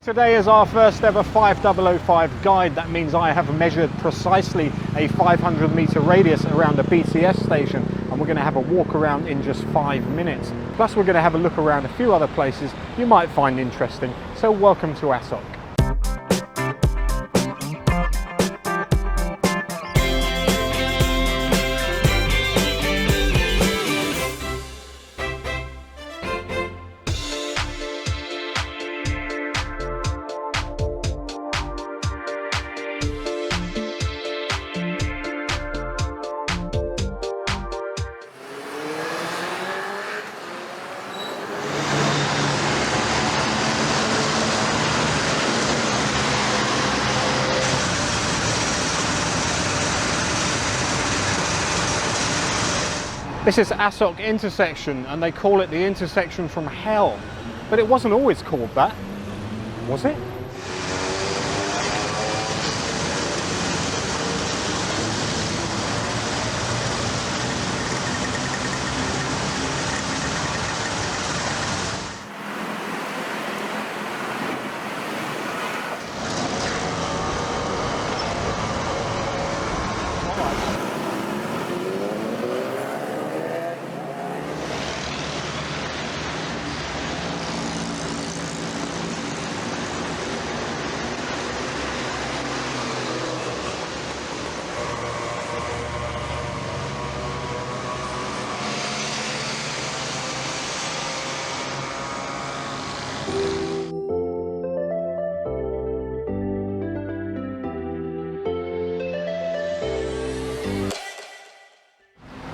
Today is our first ever 5005 guide. That means I have measured precisely a 500 metre radius around a BTS station, and we're going to have a walk around in just 5 minutes. Plus we're going to have a look around a few other places you might find interesting. So welcome to Asok. This is Asoke Intersection, and they call it the intersection from hell. But it wasn't always called that, was it?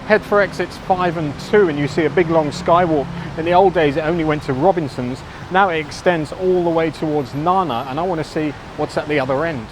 Head for exits 5 and 2 and you see a big long skywalk. In the old days it only went to Robinson's, now it extends all the way towards Nana, and I want to see what's at the other end.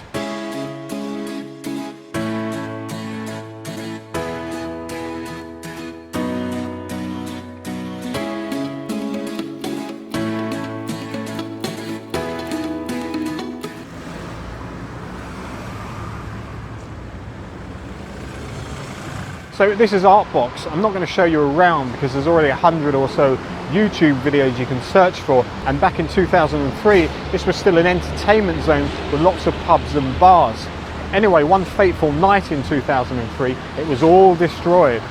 So this is Artbox. I'm not going to show you around because there's already 100 or so YouTube videos you can search for, and back in 2003 this was still an entertainment zone with lots of pubs and bars. Anyway, one fateful night in 2003 it was all destroyed.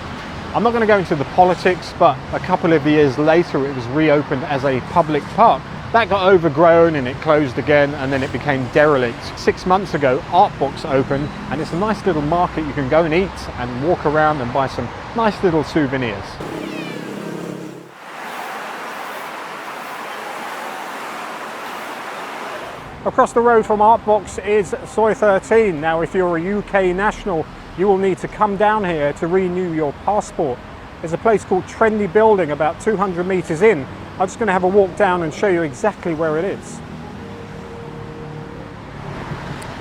I'm not going to go into the politics, but a couple of years later it was reopened as a public park. That got overgrown and it closed again, and then it became derelict. 6 months ago, Artbox opened, and it's a nice little market. You can go and eat and walk around and buy some nice little souvenirs. Across the road from Artbox is Soi 13. Now, if you're a UK national, you will need to come down here to renew your passport. There's a place called Trendy Building about 200 metres in. I'm just going to have a walk down and show you exactly where it is.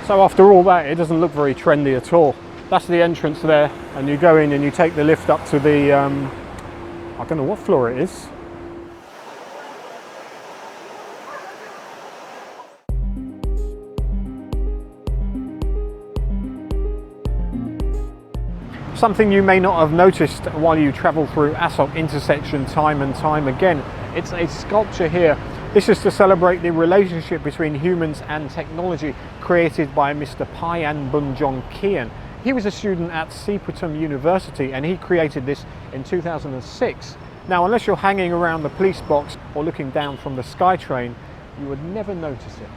So after all that, it doesn't look very trendy at all. That's the entrance there, and you go in and you take the lift up to the, I don't know what floor it is. Something you may not have noticed while you travel through Asoke Intersection time and time again, it's a sculpture here. This is to celebrate the relationship between humans and technology, created by Mr. Paiyan Bunjongkieng. He was a student at Siputum University and he created this in 2006. Now, unless you're hanging around the police box or looking down from the Skytrain, you would never notice it.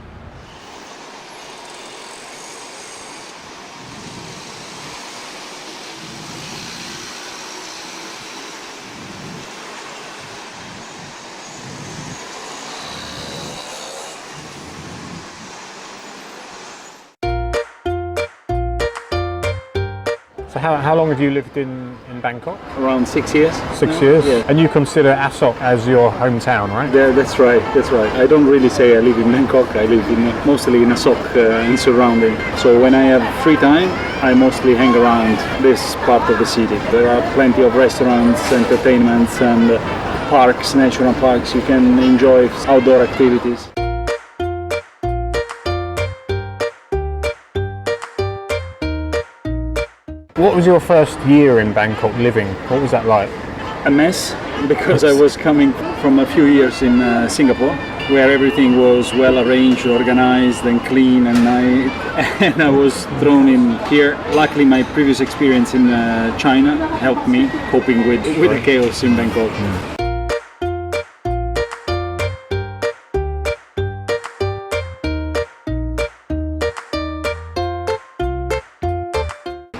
So how long have you lived in Bangkok? Around 6 years. 6 years? Yeah. And you consider Asoke as your hometown, right? Yeah, that's right, that's right. I don't really say I live in Bangkok, I live mostly in Asoke and surrounding. So when I have free time, I mostly hang around this part of the city. There are plenty of restaurants, entertainments and parks, national parks. You can enjoy outdoor activities. What was your first year in Bangkok living? What was that like? A mess, because I was coming from a few years in Singapore where everything was well arranged, organized and clean, and I was thrown in here. Luckily my previous experience in China helped me coping with the chaos in Bangkok.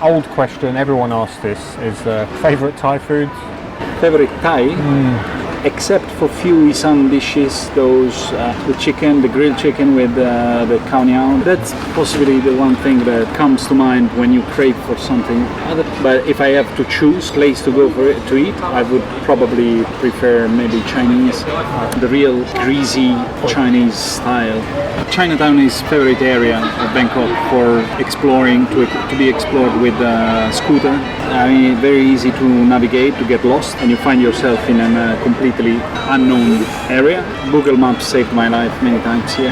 Old question, everyone asks this, is favourite Thai food? Favorite Thai? Except for few Isan dishes, those the chicken, the grilled chicken with the khao niao. That's possibly the one thing that comes to mind when you crave for something. But if I have to choose place to go for it, to eat, I would probably prefer maybe Chinese, the real greasy Chinese style. Chinatown is favorite area of Bangkok for exploring, to be explored with a scooter. I mean, very easy to navigate, to get lost, and you find yourself in a completely unknown area. Google Maps saved my life many times here.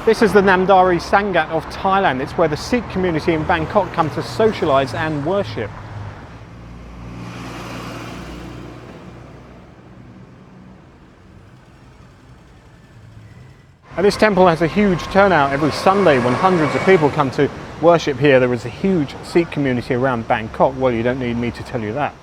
This is the Namdhari Sangat of Thailand. It's where the Sikh community in Bangkok come to socialise and worship. And this temple has a huge turnout every Sunday when hundreds of people come to worship here. There is a huge Sikh community around Bangkok. Well, you don't need me to tell you that.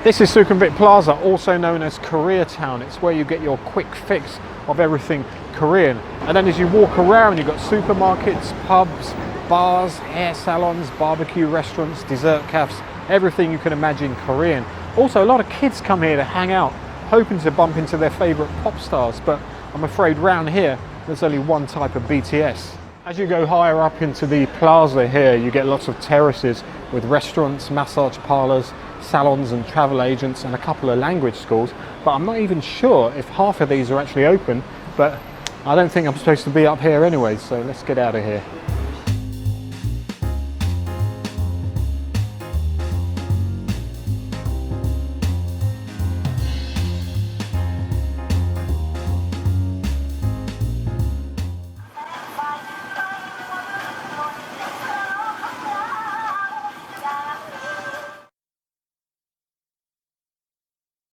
This is Sukhumvit Plaza, also known as Koreatown. It's where you get your quick fix of everything Korean. And then as you walk around, you've got supermarkets, pubs, bars, hair salons, barbecue restaurants, dessert cafes, everything you can imagine Korean. Also, a lot of kids come here to hang out, hoping to bump into their favourite pop stars, but I'm afraid round here, there's only one type of BTS. As you go higher up into the plaza here, you get lots of terraces with restaurants, massage parlours, salons and travel agents, and a couple of language schools. But I'm not even sure if half of these are actually open, but I don't think I'm supposed to be up here anyway, so let's get out of here.